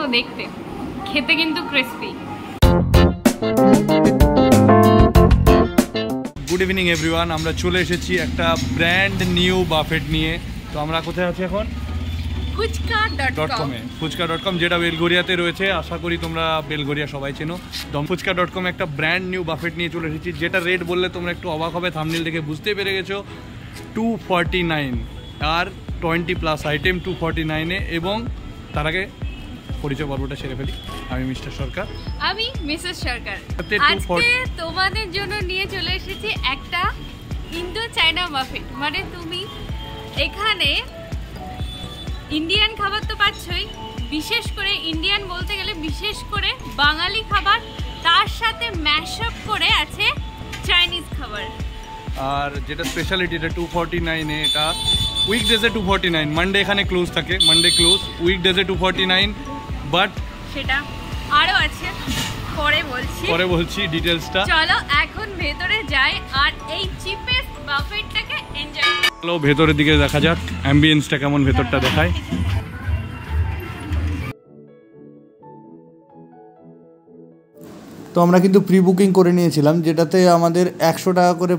মতো দেখতে, খেতে কিন্তু ক্রিস্পি। গুড ইভিনিং এভরিওয়ান, আমরা চলে এসেছি একটা ব্র্যান্ড নিউ বাফেট নিয়ে। তো আমরা কোথায় আছি এখন? ফুচকা.com, যেটা বেলঘরিয়াতে রয়েছে। আশা করি তোমরা বেলঘরিয়া সবাই চেনো। ফুচকা.com একটা ব্র্যান্ড নিউ বাফেট নিয়ে চলে এসেছি, যেটা রেট বললে তোমরা একটু অবাক হবে। থাম্বনেল দেখে বুঝতে পেরে গেছো। 249 আর 20+ আইটেম 249-এ। এবং তার আগে পরিচয় পর্বটা সেরে ফেলি। আমি মিস্টার সরকার। আমি মিসেস সরকার। আজকে তোমাদের জন্য নিয়ে চলে এসেছি একটা ইন্দো চায়না বাফেট। মানে তুমি এখানে ইন্ডিয়ান খাবার তো পাচ্ছই, বিশেষ করে ইন্ডিয়ান বলতে গেলে বিশেষ করে বাঙালি খাবার, তার সাথে ম্যাশআপ করে আছে চাইনিজ খাবার। আর যেটা স্পেশালিটি, এটা 249-এ। এটা উইকডেজে 249, মানডে এখানে ক্লোজ থাকে, মানডে ক্লোজ। উইকডেজে 249, বাট সেটা আরও আছে, পরে বলছি ডিটেলসটা। চলো এখন ভেতরে যাই আর এই চিপেস্ট বাফেটটাকে এনজয় করি। চলো ভেতরের দিকে দেখা যাক অ্যাম্বিয়েন্সটা কেমন, ভেতরটা দেখায়। তো আমরা কিন্তু প্রি বুকিং করে নিয়েছিলাম, যেটাতে আমাদের 100 টাকা করে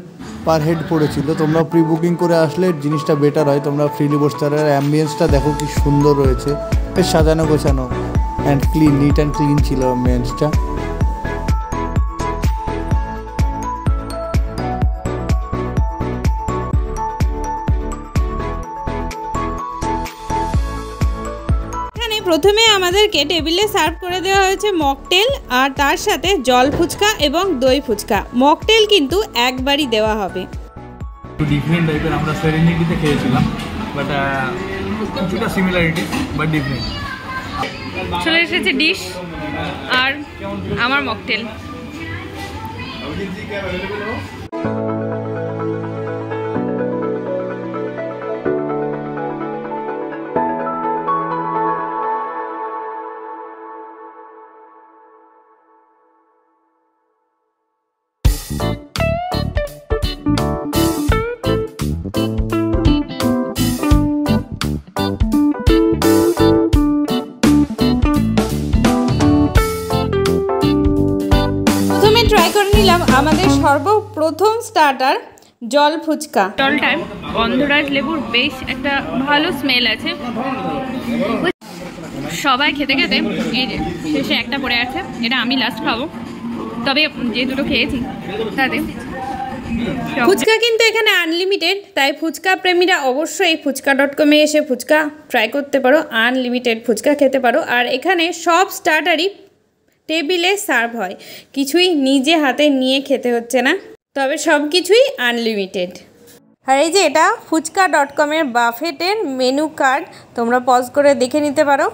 পার হেড পড়েছিল। তোমরা প্রি বুকিং করে আসলে জিনিসটা বেটার হয়, তোমরা ফ্রিলি বসতে পারো। আর অ্যাম্বিয়েন্সটা দেখো কি সুন্দর রয়েছে, বেশ সাজানো গোছানো and clean, neat and clean ছিল অ্যাম্বিয়েন্সটা। প্রথমে আমাদেরকে টেবিলে সার্ভ করে দেওয়া হয়েছে মকটেল, আর তার সাথে জল ফুচকা এবং দই ফুচকা। মকটেল কিন্তু একবারই দেওয়া হবে। ডিফারেন্ট টাইপের আমরা সেরেনিটিতে খেয়েছিলাম, বাট কিছুটা সিমিলারিটি বাট ডিফারেন্ট। চলে এসেছে ডিশ আর আমার মকটেল। ট্রাই করে নিলাম আমাদের সর্বপ্রথম স্টার্টার জল ফুচকা। জলটায় গন্ধরাজ লেবুর বেশ একটা ভালো স্মেল আছে। সবাই খেতে খেতে এই যে শেষে একটা পড়ে আছে, এটা আমি লাস্ট খাবো। তবে যে দুটো খেয়েছি তাতে ফুচকা কিন্তু এখানে আনলিমিটেড, তাই ফুচকা প্রেমীরা অবশ্যই ফুচকা.com-এ এসে ফুচকা ট্রাই করতে পারো, আনলিমিটেড ফুচকা খেতে পারো। আর এখানে সব স্টার্টারই টেবিলে সার্ভ হয়, কিছুই নিজে হাতে নিয়ে খেতে হচ্ছে না, তবে সব কিছুই আনলিমিটেড। আর এই যে এটা ফুচকা.com-এর বাফেটের মেনু কার্ড, তোমরা পজ করে দেখে নিতে পারো।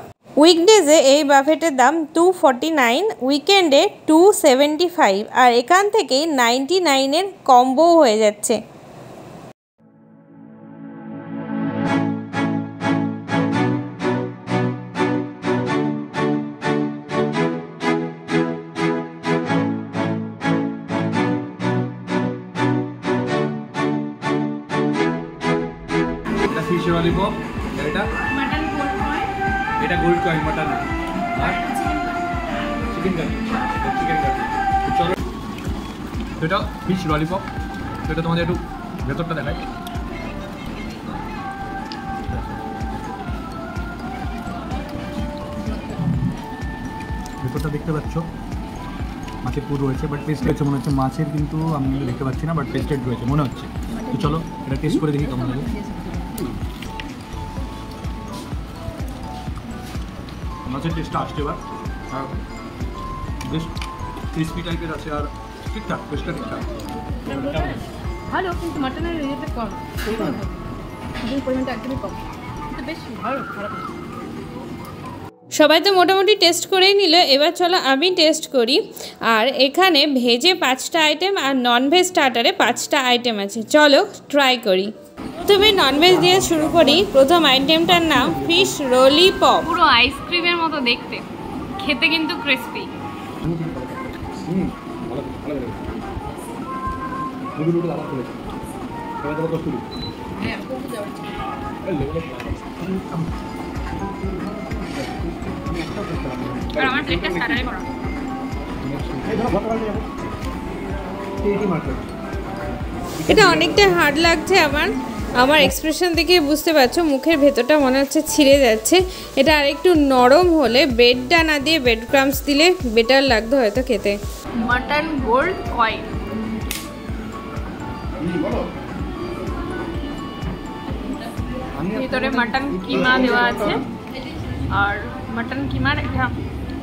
উইকডেজে এই বাফেটের দাম 249, উইকেন্ডে 275, আর এখান থেকেই 99-এর কম্বো হয়ে যাচ্ছে। ফিশ ললিপপ, এটা মাটন গোল্ড কয়েন, এটা গোল্ড কয়েন মাটন, আর চিকেন কারি। চলো এটা ফিশ ললিপপ, সেটা তোমাদের একটু ভেতরটা দেখায়। ভেতরটা দেখতে পাচ্ছ, মাছের পুর রয়েছে, বাট পেস্ট রয়েছে মনে হচ্ছে মাছের, কিন্তু আমি দেখতে পাচ্ছি না, বাট পেস্টেড রয়েছে মনে হচ্ছে। তো চলো এটা টেস্ট করে দেখি কেমন লাগে। মাছের টেস্টটা আসছে এবার, আর বেশ ক্রিসপি টাইপের আছে, আর ঠিকঠাক টেস্টটা ঠিকঠাক ভালো, কিন্তু মাটনের রেটটা কম, পরিমাণটা একদমই কম, কিন্তু বেশ ভালো, খারাপ না। সবাই তো মোটামুটি টেস্ট করেই নিল, এবার চলো আমি টেস্ট করি। আর এখানে ভেজে 5টা আইটেম আর ননভেজ স্টার্টারে 5টা আইটেম আছে, চলো ট্রাই করি। প্রথমে ননভেজ দিয়ে শুরু করি। প্রথম আইটেমটার নাম ফিশ ললিপপ। পুরো আইসক্রিমের মতো দেখতে, খেতে কিন্তু ক্রিস্পি। আর আমার প্লেটটা স্টার্টারে করা। এটা অনেকটা হার্ড লাগছে আমার এক্সপ্রেশন দেখে বুঝতে পারছো, মুখের ভেতরটা মনে হচ্ছে ছিঁড়ে যাচ্ছে। এটা আর একটু নরম হলে, ব্রেডটা না দিয়ে ব্রেড ক্রাম্পস দিলে বেটার লাগতো হয়তো খেতে। মাটন গোল্ড কয়েন, ভিতরে মাটন কিমা দেওয়া আছে আর মাটন কিমার একটা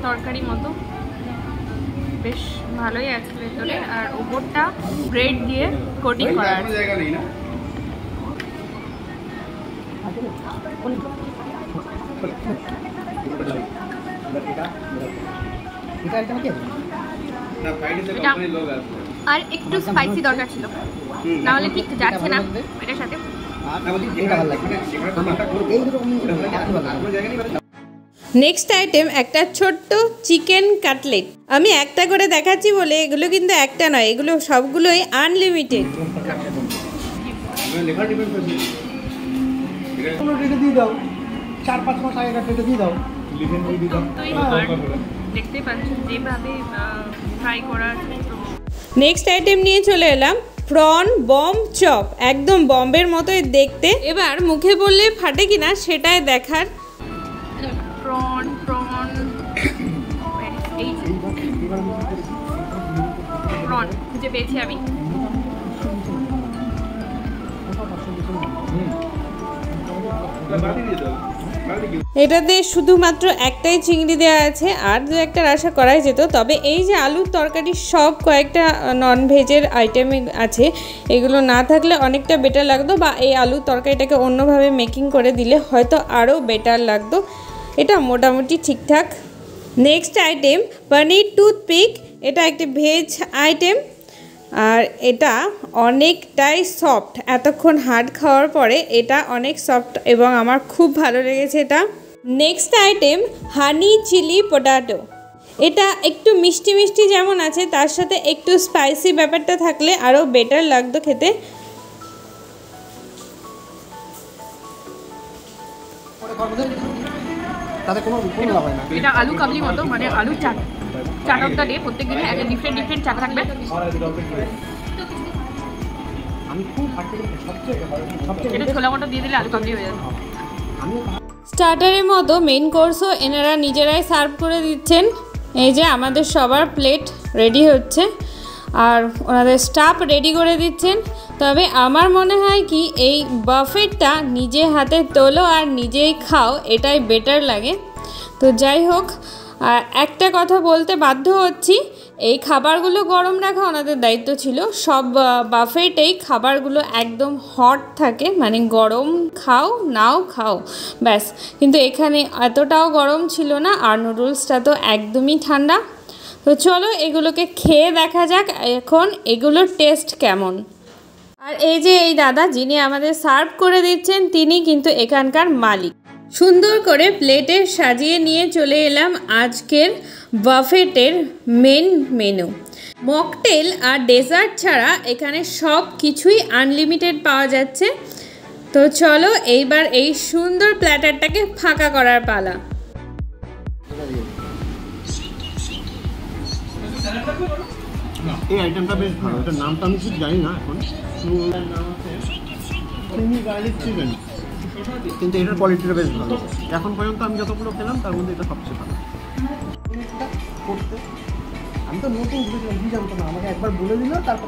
তরকারি মতো বেশ ভালোই আছে ভেতরে, আর উপরটা ব্রেড দিয়ে কোটিং করা আছে। আর একটু স্পাইসি দরকার ছিল, না হলে ঠিক যাচ্ছে না এটার সাথে। নেক্সট আইটেম একটা ছোট্ট চিকেন কাটলেট। আমি একটা করে দেখাচ্ছি বলে এগুলো কিন্তু একটা নয়, এগুলো সবগুলোই আনলিমিটেড। দেখতেই পাচ্ছেন যেভাবে ফ্রাই করা আছে। নেক্সট আইটেম নিয়ে চলে এলাম প্রন বম চপ, একদম বম্বের মতোই দেখতে। এবার মুখে বললে ফাটে কিনা সেটাই দেখার। প্রন প্রন এই প্রন খুঁজে পেয়েছি আমি। এটাতে শুধুমাত্র একটাই চিংড়ি দেওয়া আছে, আর দু একটা আশা করাই যেত। তবে এই যে আলুর তরকারি সব কয়েকটা নন ভেজের আইটেম আছে, এগুলো না থাকলে অনেকটা বেটার লাগতো, বা এই আলুর তরকারিটাকে অন্যভাবে মেকিং করে দিলে হয়তো আরও বেটার লাগতো। এটা মোটামুটি ঠিকঠাক। নেক্সট আইটেম পনির টুথপিক, এটা একটি ভেজ আইটেম আর এটা অনেকটাই সফট। এতক্ষণ হার্ড খাওয়ার পরে এটা অনেক সফট এবং আমার খুব ভালো লেগেছে এটা। Next item honey chilli potato, এটা একটু মিষ্টি মিষ্টি যেমন আছে, তার সাথে একটু স্পাইসি ব্যাপারটা থাকলে আরও বেটার লাগতো খেতে। এটা আলু কাবলি মতো, মানে আলু চাট চাটটা দিয়ে প্রত্যেকদিন একটা ডিফারেন্ট ডিফারেন্ট চাট থাকবে। এটা ছোলা মটর দিয়ে দিলে আলু কাবলি হয়ে যাবে। স্টার্টারের মতো মেইন কোর্সও এনারা নিজেরাই সার্ভ করে দিচ্ছেন। এই যে আমাদের সবার প্লেট রেডি হচ্ছে আর ওনাদের স্টাফ রেডি করে দিচ্ছেন। তবে আমার মনে হয় কি এই বাফেটটা নিজে হাতে তোলো আর নিজেই খাও, এটাই বেটার লাগে। তো যাই হোক, একটা কথা বলতে বাধ্য হচ্ছি, এই খাবারগুলো গরম রাখা ওনাদের দায়িত্ব ছিল। সব বাফেটেই খাবারগুলো একদম হট থাকে, মানে গরম খাও নাও খাও ব্যাস। কিন্তু এখানে এতটাও গরম ছিল না, আর নুডলসটা তো একদমই ঠান্ডা। তো চলো এগুলোকে খেয়ে দেখা যাক এখন এগুলোর টেস্ট কেমন। আর এই যে এই দাদা যিনি আমাদের সার্ভ করে দিচ্ছেন, তিনি কিন্তু এখানকার মালিক। সুন্দর করে প্লেটে সাজিয়ে নিয়ে চলে এলাম আজকের বাফেটের মেন মেনু। মকটেল আর ডেজার্ট ছাড়া এখানে সব কিছুই আনলিমিটেড পাওয়া যাচ্ছে। তো চলো এইবার এই সুন্দর প্ল্যাটারটাকে ফাঁকা করার পালা। এই আইটেমটা বেশ ভালো, এটার নামটা আমি ঠিক জানি না এখন, ক্রিমি গার্লিক চিকেন, কিন্তু এটার কোয়ালিটিটা বেশ ভালো। এখন পর্যন্ত আমি যতগুলো খেলাম তার মধ্যে এটা সবচেয়ে ভালো। আমি তো নতুন বুঝেছিলাম, কি জানতো না, আমাকে একবার বলে দিল, তারপর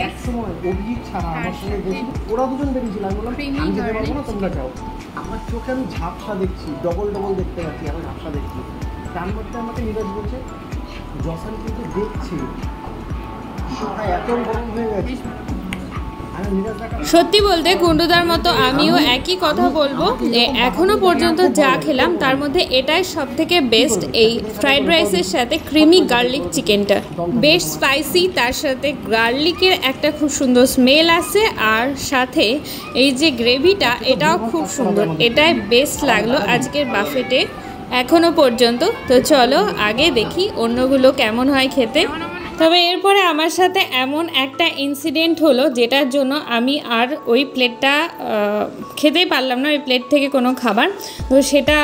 এক সময় অভিজিৎ ছাড়া আমার সঙ্গে গেছিল, ওরা দুজন বেরিয়েছিল। আমি বললাম আমি যেতে পারবো না, তোমরা যাও। আমার চোখে আমি ঝাপসা দেখছি, ডবল ডবল দেখতে পাচ্ছি, আমি ঝাপসা দেখছি। তার মধ্যে আমাকে নিরাজ বলছে জসান কিন্তু দেখছি, এত গরম হয়ে গেছে। সত্যি বলতে কুন্ডুদার মতো আমিও একই কথা বলবো যে এখনো পর্যন্ত যা খেলাম তার মধ্যে এটাই সব থেকে বেস্ট। এই ফ্রাইড রাইসের সাথে ক্রিমি গার্লিক চিকেনটা বেশ স্পাইসি, তার সাথে গার্লিকের একটা খুব সুন্দর স্মেল আছে, আর সাথে এই যে গ্রেভিটা এটাও খুব সুন্দর। এটাই বেস্ট লাগলো আজকের বাফেটে এখনো পর্যন্ত। তো চলো আগে দেখি অন্যগুলো কেমন হয় খেতে। তবে এরপরে আমার সাথে এমন একটা ইনসিডেন্ট হলো যেটার জন্য আমি আর ওই প্লেটটা খেতেই পারলাম না, ওই প্লেট থেকে কোনো খাবার। তো সেটা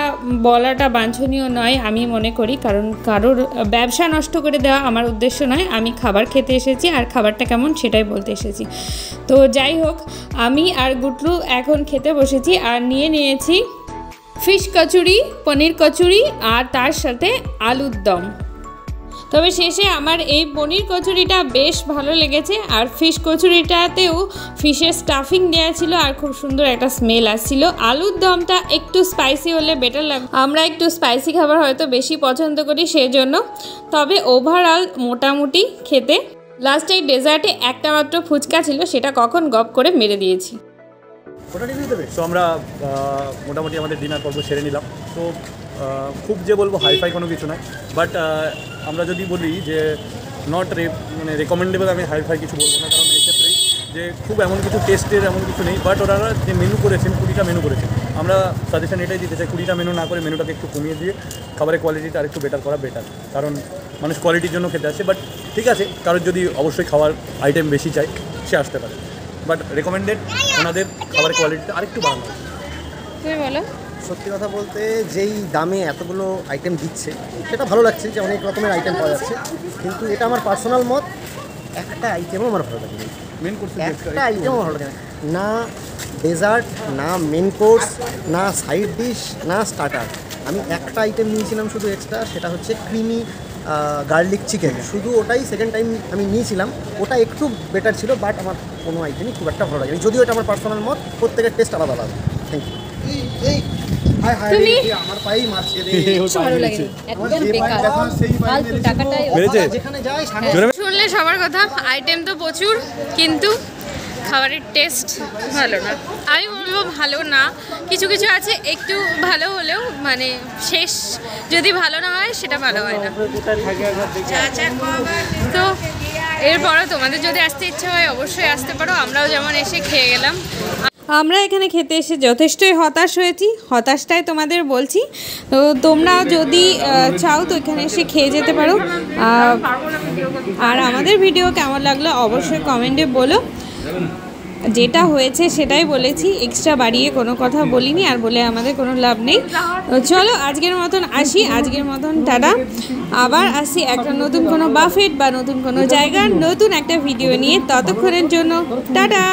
বলাটা বাঞ্ছনীয় নয় আমি মনে করি, কারণ কারোর ব্যবসা নষ্ট করে দেওয়া আমার উদ্দেশ্য নয়। আমি খাবার খেতে এসেছি আর খাবারটা কেমন সেটাই বলতে এসেছি। তো যাই হোক, আমি আর গুটলু এখন খেতে বসেছি আর নিয়েছি ফিশ কচুরি, পনির কচুরি আর তার সাথে আলুর দম। তবে শেষে আমার এই পনির কচুরিটা বেশ ভালো লেগেছে, আর ফিশ কচুরিটাতেও ফিশের স্টাফিং দেওয়া ছিল আর খুব সুন্দর একটা স্মেল আসছিল। আলুর দমটা একটু স্পাইসি হলে বেটার লাগবে, আমরা একটু স্পাইসি খাবার হয়তো বেশি পছন্দ করি সেই জন্য। তবে ওভারঅল মোটামুটি খেতে। লাস্টে ডেজার্টে একটা মাত্র ফুচকা ছিল, সেটা কখন গপ করে মেরে দিয়েছি। সো আমরা মোটামুটি আমাদের ডিনার পর্ব সেরে নিলাম। তো খুব যে বলবো হাইফাই কোনো কিছু নয়, বাট আমরা যদি বলি যে নট মানে রেকমেন্ডেবল, আমি হাইফাই কিছু বলবো না, কারণ এক্ষেত্রে যে খুব এমন কিছু টেস্টের এমন কিছু নেই। বাট ওরা যে মেনু করেছেন 20টা মেনু করেছেন, আমরা সাজেশন এটাই দিতে চাই 20টা মেনু না করে মেনুটাকে একটু কমিয়ে দিয়ে খাবারের কোয়ালিটিটা আরেকটু বেটার করা বেটার, কারণ মানুষ কোয়ালিটির জন্য খেতে আসে। বাট ঠিক আছে, কারোর যদি অবশ্যই খাওয়ার আইটেম বেশি চাই সে আসতে পারে, বাট রেকমেন্ডেড ওনাদের খাবারের কোয়ালিটিটা আরেকটু বাড়ানো। তুমি বলো। সত্যি কথা বলতে যেই দামে এতগুলো আইটেম দিচ্ছে সেটা ভালো লাগছে যে অনেক রকমের আইটেম পাওয়া যাচ্ছে, কিন্তু এটা আমার পার্সোনাল মত, একটা আইটেমও আমার ভালো লাগে, মেন কোর্স একটা আইটেমও ভালো লাগে না, ডেজার্ট না, মেন কোর্স না, সাইড ডিশ না, স্টার্টার। আমি একটা আইটেম নিয়েছিলাম শুধু এক্সট্রা, সেটা হচ্ছে ক্রিমি গার্লিক চিকেন, শুধু ওটাই সেকেন্ড টাইম আমি নিয়েছিলাম, ওটা একটু বেটার ছিল, বাট আমার কোনো আইটেমই খুব একটা ভালো লাগেনি, যদিও এটা আমার পার্সোনাল মত, প্রত্যেকের টেস্ট আলাদা আলাদা। Thank you. আমার পায়েই মারছে রে, ভালো লাগেনি, একদম বেকার, ফালতু টাকাটাই। যেখানে যাই শুনলে সবার কথা, আইটেম তো প্রচুর কিন্তু খাবারের টেস্ট ভালো না। আমি বলবো ভালো না, কিছু কিছু আছে একটু ভালো হলেও মানে শেষ যদি ভালো না হয় সেটা ভালো হয় না। তো এরপরও তোমাদের যদি আসতে ইচ্ছা হয় অবশ্যই আসতে পারো, আমরাও যেমন এসে খেয়ে গেলাম। আমরা এখানে খেতে এসে যথেষ্টই হতাশ হয়েছি, হতাশটাই তোমাদের বলছি। তো তোমরা যদি চাও তো এখানে এসে খেয়ে যেতে পারো। আর আমাদের ভিডিও কেমন লাগলো অবশ্যই কমেন্টে বলো। যেটা হয়েছে সেটাই বলেছি, এক্সট্রা বাড়িয়ে কোনো কথা বলিনি, আর বলে আমাদের কোনো লাভ নেই। চলো আজকের মতন আসি, আজকের মতন টাটা। আবার আসি একটা নতুন কোনো বাফেট বা নতুন কোনো জায়গার নতুন একটা ভিডিও নিয়ে, ততক্ষণের জন্য টাটা।